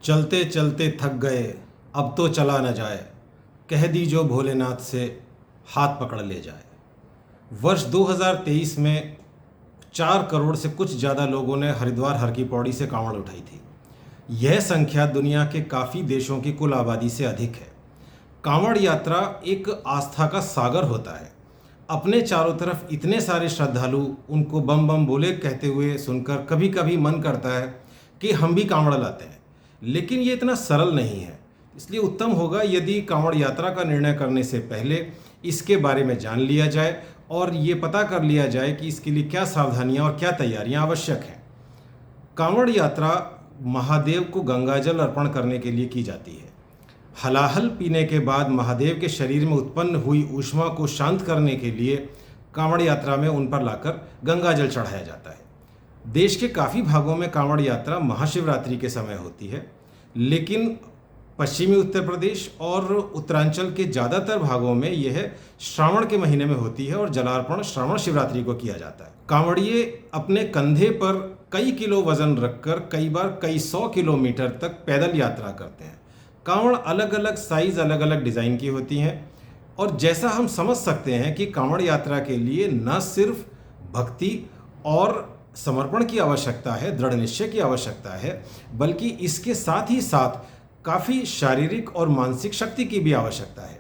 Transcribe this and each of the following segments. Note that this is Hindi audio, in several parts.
चलते चलते थक गए, अब तो चला न जाए, कह दीजो भोलेनाथ से हाथ पकड़ ले जाए। वर्ष 2023 में 4 करोड़ से कुछ ज़्यादा लोगों ने हरिद्वार हर की पौड़ी से कांवड़ उठाई थी। यह संख्या दुनिया के काफ़ी देशों की कुल आबादी से अधिक है। कांवड़ यात्रा एक आस्था का सागर होता है। अपने चारों तरफ इतने सारे श्रद्धालु उनको बम बम बोले कहते हुए सुनकर कभी कभी मन करता है कि हम भी कांवड़ लाते हैं, लेकिन ये इतना सरल नहीं है। इसलिए उत्तम होगा यदि कांवड़ यात्रा का निर्णय करने से पहले इसके बारे में जान लिया जाए और ये पता कर लिया जाए कि इसके लिए क्या सावधानियां और क्या तैयारियां आवश्यक हैं। कांवड़ यात्रा महादेव को गंगाजल अर्पण करने के लिए की जाती है। हलाहल पीने के बाद महादेव के शरीर में उत्पन्न हुई ऊष्मा को शांत करने के लिए कांवड़ यात्रा में उन पर लाकर गंगाजल चढ़ाया जाता है। देश के काफ़ी भागों में कांवड़ यात्रा महाशिवरात्रि के समय होती है, लेकिन पश्चिमी उत्तर प्रदेश और उत्तरांचल के ज़्यादातर भागों में यह श्रावण के महीने में होती है और जलार्पण श्रावण शिवरात्रि को किया जाता है। कांवड़िए अपने कंधे पर कई किलो वजन रखकर कई बार कई 100 किलोमीटर तक पैदल यात्रा करते हैं। कांवड़ अलग अलग साइज अलग अलग डिज़ाइन की होती हैं और जैसा हम समझ सकते हैं कि कांवड़ यात्रा के लिए न सिर्फ भक्ति और समर्पण की आवश्यकता है, दृढ़ निश्चय की आवश्यकता है, बल्कि इसके साथ ही साथ काफ़ी शारीरिक और मानसिक शक्ति की भी आवश्यकता है।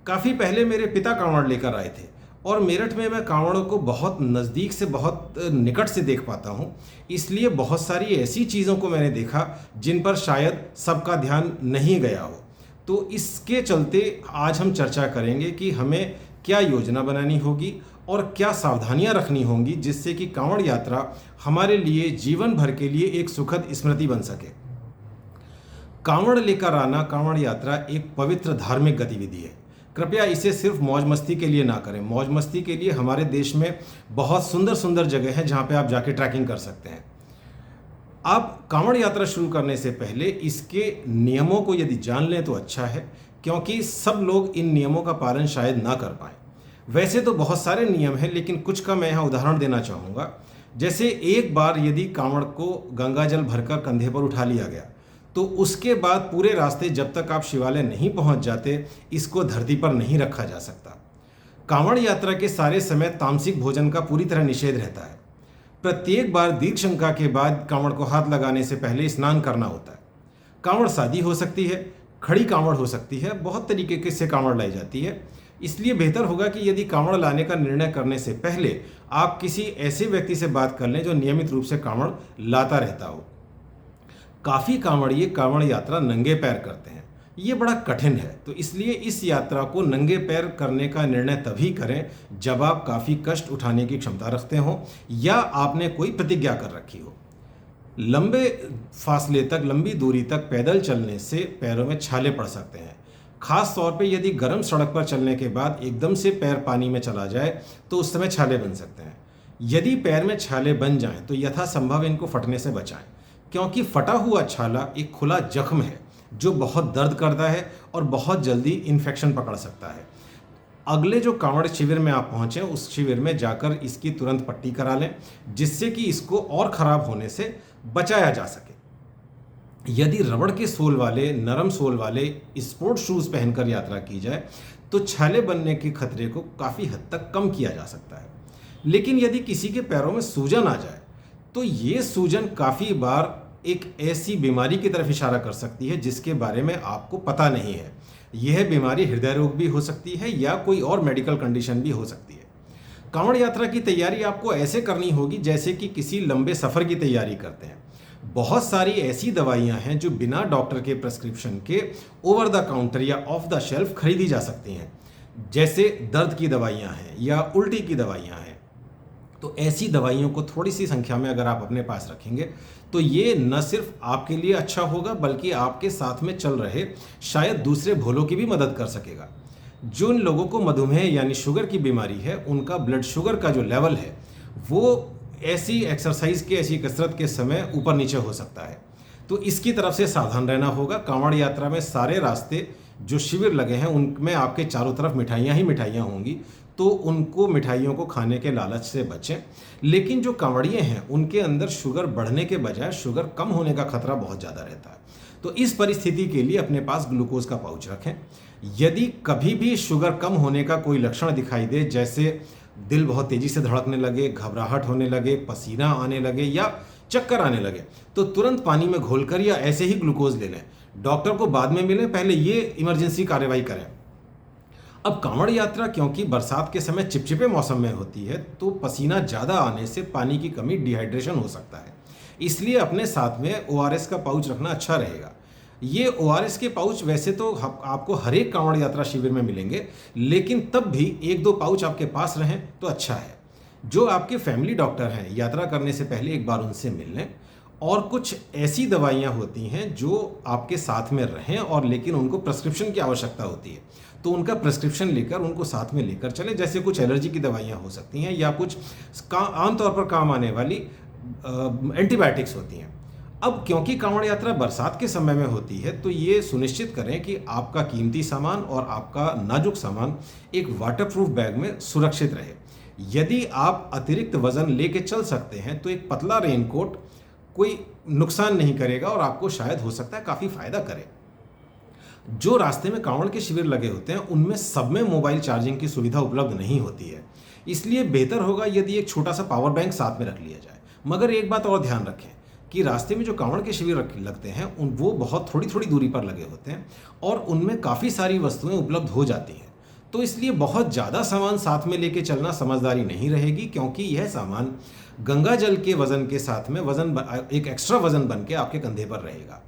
काफ़ी पहले मेरे पिता कांवड़ लेकर आए थे और मेरठ में मैं कांवड़ों को बहुत नज़दीक से बहुत निकट से देख पाता हूँ, इसलिए बहुत सारी ऐसी चीज़ों को मैंने देखा जिन पर शायद सबका ध्यान नहीं गया हो। तो इसके चलते आज हम चर्चा करेंगे कि हमें क्या योजना बनानी होगी और क्या सावधानियां रखनी होंगी जिससे कि कांवड़ यात्रा हमारे लिए जीवन भर के लिए एक सुखद स्मृति बन सके। कांवड़ लेकर आना, कांवड़ यात्रा एक पवित्र धार्मिक गतिविधि है। कृपया इसे सिर्फ मौज मस्ती के लिए ना करें। मौज मस्ती के लिए हमारे देश में बहुत सुंदर सुंदर जगह हैं जहां पे आप जाके ट्रैकिंग कर सकते हैं। आप कांवड़ यात्रा शुरू करने से पहले इसके नियमों को यदि जान लें तो अच्छा है, क्योंकि सब लोग इन नियमों का पालन शायद ना कर पाएं। वैसे तो बहुत सारे नियम हैं, लेकिन कुछ का मैं यहाँ उदाहरण देना चाहूँगा। जैसे एक बार यदि कांवड़ को गंगाजल भरकर कंधे पर उठा लिया गया तो उसके बाद पूरे रास्ते जब तक आप शिवालय नहीं पहुँच जाते इसको धरती पर नहीं रखा जा सकता। कांवड़ यात्रा के सारे समय तामसिक भोजन का पूरी तरह निषेध रहता है। प्रत्येक बार दीर्घ शंका के बाद कांवड़ को हाथ लगाने से पहले स्नान करना होता है। कांवड़ सादी हो सकती है, खड़ी कांवड़ हो सकती है, बहुत तरीके से कांवड़ लाई जाती है। इसलिए बेहतर होगा कि यदि कांवड़ लाने का निर्णय करने से पहले आप किसी ऐसे व्यक्ति से बात कर लें जो नियमित रूप से कांवड़ लाता रहता हो। काफ़ी कांवड़िए कांवड़ यात्रा नंगे पैर करते हैं, ये बड़ा कठिन है, तो इसलिए इस यात्रा को नंगे पैर करने का निर्णय तभी करें जब आप काफ़ी कष्ट उठाने की क्षमता रखते हो या आपने कोई प्रतिज्ञा कर रखी हो। लंबे फासले तक, लंबी दूरी तक पैदल चलने से पैरों में छाले पड़ सकते हैं। खास तौर पे यदि गर्म सड़क पर चलने के बाद एकदम से पैर पानी में चला जाए तो उस समय छाले बन सकते हैं। यदि पैर में छाले बन जाएं तो यथासंभव इनको फटने से बचाएं, क्योंकि फटा हुआ छाला एक खुला जख्म है जो बहुत दर्द करता है और बहुत जल्दी इन्फेक्शन पकड़ सकता है। अगले जो कांवड़ शिविर में आप पहुँचें उस शिविर में जाकर इसकी तुरंत पट्टी करा लें, जिससे कि इसको और ख़राब होने से बचाया जा सके। यदि रबड़ के सोल वाले, नरम सोल वाले स्पोर्ट शूज़ पहनकर यात्रा की जाए तो छाले बनने के खतरे को काफ़ी हद तक कम किया जा सकता है। लेकिन यदि किसी के पैरों में सूजन आ जाए तो ये सूजन काफ़ी बार एक ऐसी बीमारी की तरफ इशारा कर सकती है जिसके बारे में आपको पता नहीं है। यह बीमारी हृदय रोग भी हो सकती है या कोई और मेडिकल कंडीशन भी हो सकती है। कांवड़ यात्रा की तैयारी आपको ऐसे करनी होगी जैसे कि किसी लंबे सफ़र की तैयारी करते हैं। बहुत सारी ऐसी दवाइयां हैं जो बिना डॉक्टर के प्रेस्क्रिप्शन के ओवर द काउंटर या ऑफ द शेल्फ खरीदी जा सकती हैं। जैसे दर्द की दवाइयां हैं या उल्टी की दवाइयां हैं, तो ऐसी दवाइयों को थोड़ी सी संख्या में अगर आप अपने पास रखेंगे तो ये न सिर्फ आपके लिए अच्छा होगा बल्कि आपके साथ में चल रहे शायद दूसरे भोलों की भी मदद कर सकेगा। जो इन लोगों को मधुमेह यानी शुगर की बीमारी है, उनका ब्लड शुगर का जो लेवल है वो ऐसी एक्सरसाइज के, ऐसी कसरत के समय ऊपर नीचे हो सकता है, तो इसकी तरफ से सावधान रहना होगा। कांवड़ यात्रा में सारे रास्ते जो शिविर लगे हैं उनमें आपके चारों तरफ मिठाइयाँ ही मिठाइयाँ होंगी, तो उनको मिठाइयों को खाने के लालच से बचें। लेकिन जो कांवड़िए हैं उनके अंदर शुगर बढ़ने के बजाय शुगर कम होने का खतरा बहुत ज़्यादा रहता है। तो इस परिस्थिति के लिए अपने पास ग्लूकोज का पाउच रखें। यदि कभी भी शुगर कम होने का कोई लक्षण दिखाई दे, जैसे दिल बहुत तेजी से धड़कने लगे, घबराहट होने लगे, पसीना आने लगे या चक्कर आने लगे, तो तुरंत पानी में घोलकर या ऐसे ही ग्लूकोज ले लें। डॉक्टर को बाद में मिलें, पहले ये इमरजेंसी कार्रवाई करें। अब कांवड़ यात्रा क्योंकि बरसात के समय चिपचिपे मौसम में होती है, तो पसीना ज़्यादा आने से पानी की कमी, डिहाइड्रेशन हो सकता है। इसलिए अपने साथ में ओआरएस का पाउच रखना अच्छा रहेगा। ये ओआरएस के पाउच वैसे तो आपको हर एक कांवड़ यात्रा शिविर में मिलेंगे, लेकिन तब भी 1-2 पाउच आपके पास रहें तो अच्छा है। जो आपके फैमिली डॉक्टर हैं, यात्रा करने से पहले एक बार उनसे मिल लें। और कुछ ऐसी दवाइयाँ होती हैं जो आपके साथ में रहें और लेकिन उनको प्रिस्क्रिप्शन की आवश्यकता होती है, तो उनका प्रिस्क्रिप्शन लेकर उनको साथ में लेकर चलें। जैसे कुछ एलर्जी की दवाइयाँ हो सकती हैं या कुछ आमतौर पर काम आने वाली एंटीबायोटिक्स होती हैं। अब क्योंकि कांवड़ यात्रा बरसात के समय में होती है, तो ये सुनिश्चित करें कि आपका कीमती सामान और आपका नाजुक सामान एक वाटरप्रूफ बैग में सुरक्षित रहे। यदि आप अतिरिक्त वजन लेके चल सकते हैं तो एक पतला रेनकोट कोई नुकसान नहीं करेगा और आपको शायद हो सकता है काफ़ी फायदा करे। जो रास्ते में कांवड़ के शिविर लगे होते हैं, उनमें सब में मोबाइल चार्जिंग की सुविधा उपलब्ध नहीं होती है, इसलिए बेहतर होगा यदि एक छोटा सा पावर बैंक साथ में रख लिया जाए। मगर एक बात और ध्यान रखें कि रास्ते में जो कांवड़ के शिविर लगते हैं वो बहुत थोड़ी थोड़ी दूरी पर लगे होते हैं और उनमें काफ़ी सारी वस्तुएं उपलब्ध हो जाती हैं, तो इसलिए बहुत ज़्यादा सामान साथ में लेके चलना समझदारी नहीं रहेगी, क्योंकि यह सामान गंगा जल के वजन के साथ में एक एक्स्ट्रा वजन बन के आपके कंधे पर रहेगा।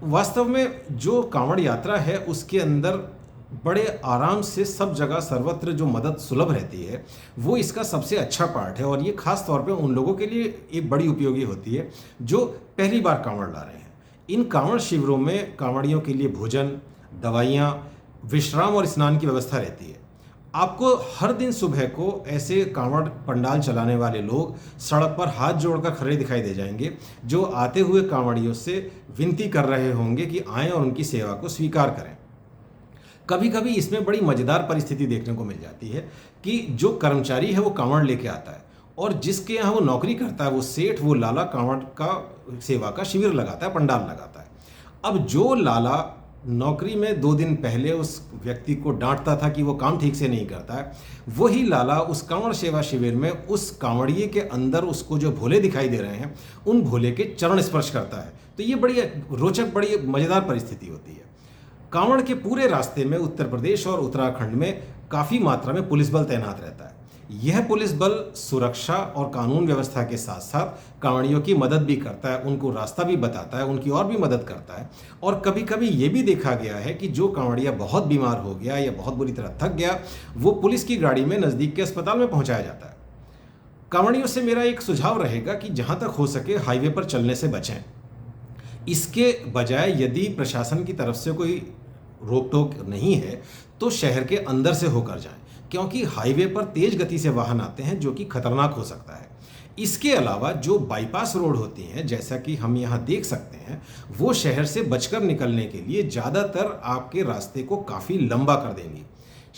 वास्तव में जो कांवड़ यात्रा है उसके अंदर बड़े आराम से सब जगह सर्वत्र जो मदद सुलभ रहती है, वो इसका सबसे अच्छा पार्ट है। और ये खास तौर पे उन लोगों के लिए एक बड़ी उपयोगी होती है जो पहली बार कांवड़ ला रहे हैं। इन कांवड़ शिविरों में कांवड़ियों के लिए भोजन, दवाइयाँ, विश्राम और स्नान की व्यवस्था रहती है। आपको हर दिन सुबह को ऐसे कांवड़ पंडाल चलाने वाले लोग सड़क पर हाथ जोड़कर खड़े दिखाई दे जाएंगे, जो आते हुए कांवड़ियों से विनती कर रहे होंगे कि आएं और उनकी सेवा को स्वीकार करें। कभी कभी इसमें बड़ी मज़ेदार परिस्थिति देखने को मिल जाती है कि जो कर्मचारी है वो कांवड़ लेके आता है और जिसके यहाँ वो नौकरी करता है, वो सेठ, वो लाला कांवड़ का सेवा का शिविर लगाता है, पंडाल लगाता है। अब जो लाला नौकरी में 2 दिन पहले उस व्यक्ति को डांटता था कि वो काम ठीक से नहीं करता है, वही लाला उस कांवड़ सेवा शिविर में उस कांवड़िए के अंदर उसको जो भोले दिखाई दे रहे हैं, उन भोले के चरण स्पर्श करता है। तो ये बड़ी रोचक, बड़ी मज़ेदार परिस्थिति होती है। कांवड़ के पूरे रास्ते में उत्तर प्रदेश और उत्तराखंड में काफ़ी मात्रा में पुलिस बल तैनात रहता है। यह पुलिस बल सुरक्षा और कानून व्यवस्था के साथ साथ कांवड़ियों की मदद भी करता है, उनको रास्ता भी बताता है, उनकी और भी मदद करता है। और कभी कभी ये भी देखा गया है कि जो कांवड़िया बहुत बीमार हो गया या बहुत बुरी तरह थक गया, वो पुलिस की गाड़ी में नज़दीक के अस्पताल में पहुंचाया जाता है। कांवड़ियों से मेरा एक सुझाव रहेगा कि जहाँ तक हो सके हाईवे पर चलने से बचें। इसके बजाय यदि प्रशासन की तरफ से कोई रोक टोक नहीं है तो शहर के अंदर से होकर जाएं, क्योंकि हाईवे पर तेज गति से वाहन आते हैं जो कि खतरनाक हो सकता है। इसके अलावा जो बाईपास रोड होती हैं, जैसा कि हम यहाँ देख सकते हैं, वो शहर से बचकर निकलने के लिए ज़्यादातर आपके रास्ते को काफ़ी लंबा कर देंगी।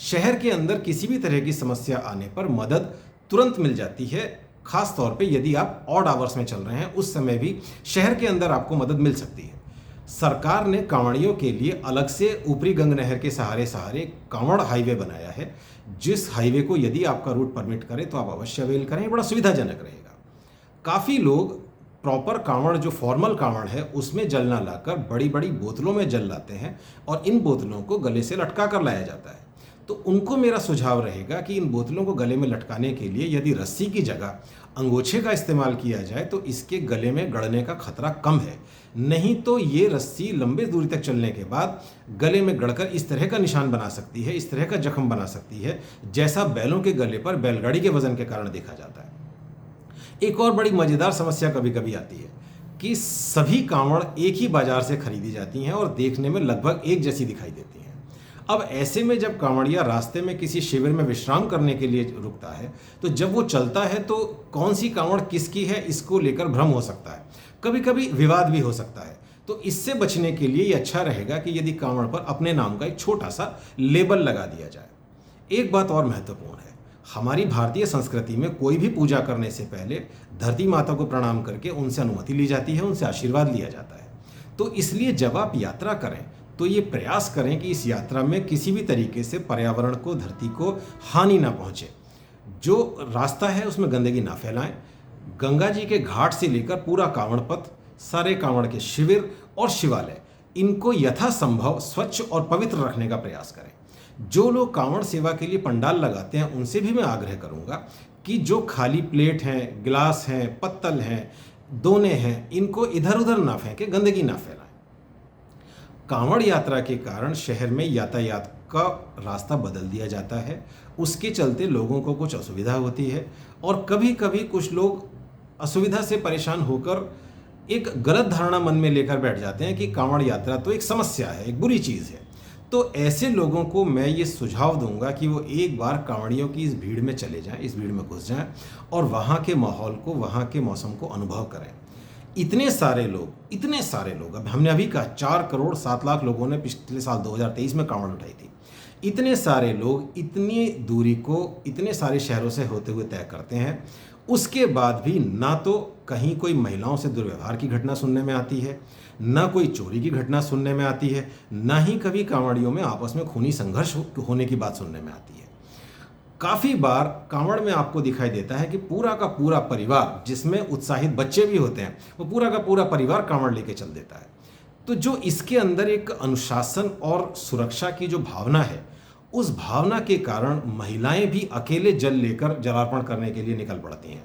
शहर के अंदर किसी भी तरह की समस्या आने पर मदद तुरंत मिल जाती है, खास तौर पे यदि आप ऑड आवर्स में चल रहे हैं, उस समय भी शहर के अंदर आपको मदद मिल सकती है। सरकार ने कांवड़ियों के लिए अलग से ऊपरी गंग नहर के सहारे कांवड़ हाईवे बनाया है, जिस हाईवे को यदि आपका रूट परमिट करे तो आप अवश्य अवेल करें, बड़ा सुविधाजनक रहेगा। काफ़ी लोग प्रॉपर कांवड़, जो फॉर्मल कांवड़ है, उसमें जल ना लाकर बड़ी बड़ी बोतलों में जल लाते हैं और इन बोतलों को गले से लटका कर लाया जाता है। तो उनको मेरा सुझाव रहेगा कि इन बोतलों को गले में लटकाने के लिए यदि रस्सी की जगह अंगोछे का इस्तेमाल किया जाए तो इसके गले में गड़ने का खतरा कम है। नहीं तो ये रस्सी लंबे दूरी तक चलने के बाद गले में गड़कर इस तरह का निशान बना सकती है, इस तरह का जख्म बना सकती है, जैसा बैलों के गले पर बैलगाड़ी के वजन के कारण देखा जाता है। एक और बड़ी मज़ेदार समस्या कभी कभी आती है कि सभी कांवड़ एक ही बाजार से खरीदी जाती हैं और देखने में लगभग एक जैसी दिखाई देती हैं। अब ऐसे में जब कांवड़िया रास्ते में किसी शिविर में विश्राम करने के लिए रुकता है, तो जब वो चलता है तो कौन सी कांवड़ किसकी है इसको लेकर भ्रम हो सकता है, कभी कभी विवाद भी हो सकता है। तो इससे बचने के लिए ये अच्छा रहेगा कि यदि कांवड़ पर अपने नाम का एक छोटा सा लेबल लगा दिया जाए। एक बात और महत्वपूर्ण है, हमारी भारतीय संस्कृति में कोई भी पूजा करने से पहले धरती माता को प्रणाम करके उनसे अनुमति ली जाती है, उनसे आशीर्वाद लिया जाता है। तो इसलिए जब आप यात्रा करें तो ये प्रयास करें कि इस यात्रा में किसी भी तरीके से पर्यावरण को, धरती को हानि ना पहुंचे। जो रास्ता है उसमें गंदगी ना फैलाएं। गंगा जी के घाट से लेकर पूरा कांवड़ पथ, सारे कांवड़ के शिविर और शिवालय, इनको यथासंभव स्वच्छ और पवित्र रखने का प्रयास करें। जो लोग कांवड़ सेवा के लिए पंडाल लगाते हैं उनसे भी मैं आग्रह करूंगा कि जो खाली प्लेट हैं, गिलास हैं, पत्तल हैं, दोने हैं, इनको इधर उधर ना फेंकें, गंदगी ना फैलाएं। कांवड़ यात्रा के कारण शहर में यातायात का रास्ता बदल दिया जाता है, उसके चलते लोगों को कुछ असुविधा होती है और कभी कभी कुछ लोग असुविधा से परेशान होकर एक गलत धारणा मन में लेकर बैठ जाते हैं कि कांवड़ यात्रा तो एक समस्या है, एक बुरी चीज़ है। तो ऐसे लोगों को मैं ये सुझाव दूंगा कि वो एक बार कांवड़ियों की इस भीड़ में चले जाएं, इस भीड़ में घुस जाएं और वहाँ के माहौल को, वहाँ के मौसम को अनुभव करें। इतने सारे लोग, अब हमने अभी कहा 4,07,00,000 लोगों ने पिछले साल 2023 में कांवड़ उठाई थी। इतने सारे लोग इतनी दूरी को इतने सारे शहरों से होते हुए तय करते हैं, उसके बाद भी ना तो कहीं कोई महिलाओं से दुर्व्यवहार की घटना सुनने में आती है, ना कोई चोरी की घटना सुनने में आती है, ना ही कभी कांवड़ियों में आपस में खूनी संघर्ष होने की बात सुनने में आती है। काफ़ी बार कांवड़ में आपको दिखाई देता है कि पूरा का पूरा परिवार, जिसमें उत्साहित बच्चे भी होते हैं, वो पूरा का पूरा परिवार कांवड़ लेके चल देता है। तो जो इसके अंदर एक अनुशासन और सुरक्षा की जो भावना है, उस भावना के कारण महिलाएं भी अकेले जल लेकर जलार्पण करने के लिए निकल पड़ती हैं।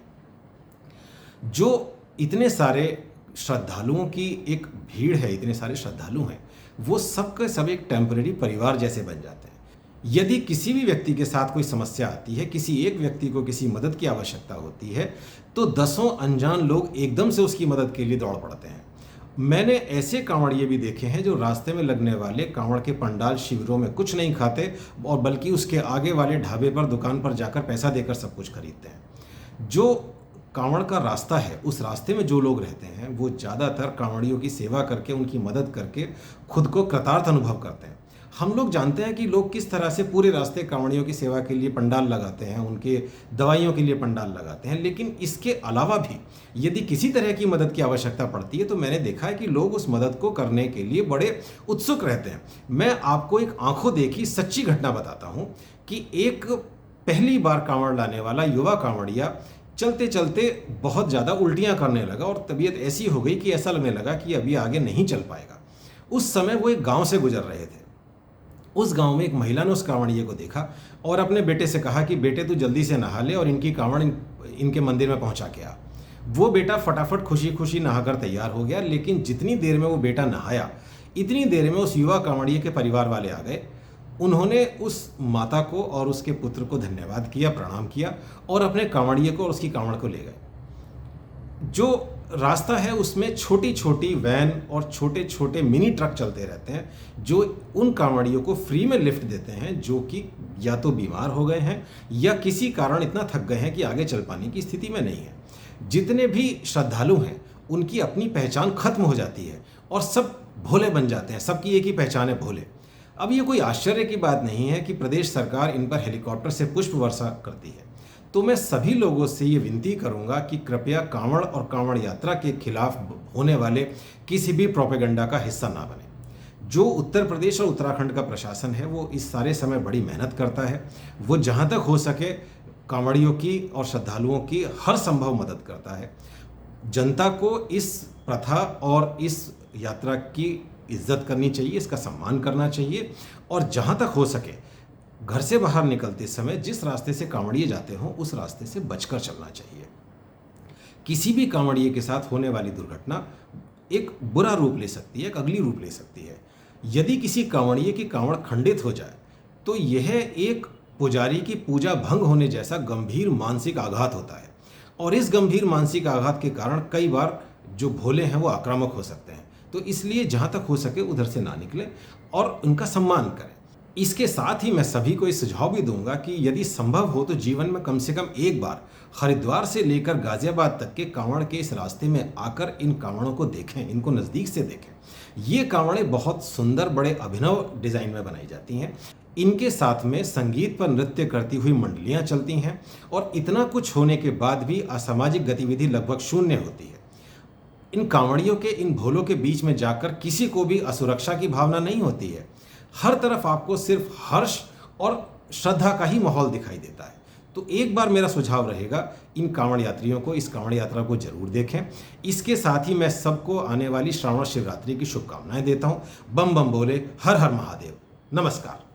जो इतने सारे श्रद्धालुओं की एक भीड़ है, इतने सारे श्रद्धालु हैं, वो सबके सब एक टेम्परेरी परिवार जैसे बन जाते हैं। यदि किसी भी व्यक्ति के साथ कोई समस्या आती है, किसी एक व्यक्ति को किसी मदद की आवश्यकता होती है, तो दसों अनजान लोग एकदम से उसकी मदद के लिए दौड़ पड़ते हैं। मैंने ऐसे कांवड़िए भी देखे हैं जो रास्ते में लगने वाले कांवड़ के पंडाल शिविरों में कुछ नहीं खाते और बल्कि उसके आगे वाले ढाबे पर, दुकान पर जाकर पैसा देकर सब कुछ खरीदते हैं। जो कांवड़ का रास्ता है, उस रास्ते में जो लोग रहते हैं वो ज़्यादातर कांवड़ियों की सेवा करके, उनकी मदद करके खुद को कृतार्थ अनुभव करते हैं। हम लोग जानते हैं कि लोग किस तरह से पूरे रास्ते कांवड़ियों की सेवा के लिए पंडाल लगाते हैं, उनके दवाइयों के लिए पंडाल लगाते हैं, लेकिन इसके अलावा भी यदि किसी तरह की मदद की आवश्यकता पड़ती है तो मैंने देखा है कि लोग उस मदद को करने के लिए बड़े उत्सुक रहते हैं। मैं आपको एक आंखों देखी सच्ची घटना बताता हूँ कि एक पहली बार कांवड़ लाने वाला युवा कांवड़िया चलते चलते बहुत ज़्यादा उल्टियाँ करने लगा और तबीयत ऐसी हो गई कि ऐसा लगने लगा कि अभी आगे नहीं चल पाएगा। उस समय वो एक गाँव से गुजर रहे थे। उस गांव में एक महिला ने उस कांवड़िए को देखा और अपने बेटे से कहा कि बेटे तू जल्दी से नहा ले और इनकी कांवड़ इनके मंदिर में पहुंचा के आ। वो बेटा फटाफट खुशी खुशी नहाकर तैयार हो गया, लेकिन जितनी देर में वो बेटा नहाया, इतनी देर में उस युवा कांवड़िए के परिवार वाले आ गए। उन्होंने उस माता को और उसके पुत्र को धन्यवाद किया, प्रणाम किया और अपने कांवड़िए को और उसकी कांवड़ को ले गए। जो रास्ता है उसमें छोटी छोटी वैन और छोटे छोटे मिनी ट्रक चलते रहते हैं जो उन कांवड़ियों को फ्री में लिफ्ट देते हैं, जो कि या तो बीमार हो गए हैं या किसी कारण इतना थक गए हैं कि आगे चल पाने की स्थिति में नहीं है। जितने भी श्रद्धालु हैं उनकी अपनी पहचान खत्म हो जाती है और सब भोले बन जाते हैं, सबकी एक ही पहचान है, भोले। अब ये कोई आश्चर्य की बात नहीं है कि प्रदेश सरकार इन पर हेलीकॉप्टर से पुष्प वर्षा करती है। तो मैं सभी लोगों से ये विनती करूंगा कि कृपया कांवड़ और कांवड़ यात्रा के खिलाफ होने वाले किसी भी प्रोपेगेंडा का हिस्सा ना बने। जो उत्तर प्रदेश और उत्तराखंड का प्रशासन है वो इस सारे समय बड़ी मेहनत करता है। वो जहाँ तक हो सके कांवड़ियों की और श्रद्धालुओं की हर संभव मदद करता है। जनता को इस प्रथा और इस यात्रा की इज्जत करनी चाहिए, इसका सम्मान करना चाहिए और जहाँ तक हो सके घर से बाहर निकलते समय जिस रास्ते से कांवड़िए जाते हों उस रास्ते से बचकर चलना चाहिए। किसी भी कांवड़िए के साथ होने वाली दुर्घटना एक बुरा रूप ले सकती है, एक अगली रूप ले सकती है। यदि किसी कांवड़िए की कांवड़ खंडित हो जाए तो यह एक पुजारी की पूजा भंग होने जैसा गंभीर मानसिक आघात होता है और इस गंभीर मानसिक आघात के कारण कई बार जो भोले हैं वो आक्रामक हो सकते हैं। तो इसलिए जहाँ तक हो सके उधर से ना निकलें और उनका सम्मान करें। इसके साथ ही मैं सभी को ये सुझाव भी दूंगा कि यदि संभव हो तो जीवन में कम से कम एक बार हरिद्वार से लेकर गाजियाबाद तक के कांवड़ के इस रास्ते में आकर इन कांवड़ों को देखें, इनको नज़दीक से देखें। ये कांवड़ें बहुत सुंदर, बड़े अभिनव डिज़ाइन में बनाई जाती हैं। इनके साथ में संगीत पर नृत्य करती हुई मंडलियाँ चलती हैं और इतना कुछ होने के बाद भी असामाजिक गतिविधि लगभग शून्य होती है। इन कांवड़ियों के, इन भोलों के बीच में जाकर किसी को भी असुरक्षा की भावना नहीं होती है। हर तरफ आपको सिर्फ हर्ष और श्रद्धा का ही माहौल दिखाई देता है। तो एक बार मेरा सुझाव रहेगा, इन कांवड़ यात्रियों को, इस कांवड़ यात्रा को जरूर देखें। इसके साथ ही मैं सबको आने वाली श्रावण शिवरात्रि की शुभकामनाएं देता हूं। बम बम बोले, हर हर महादेव। नमस्कार।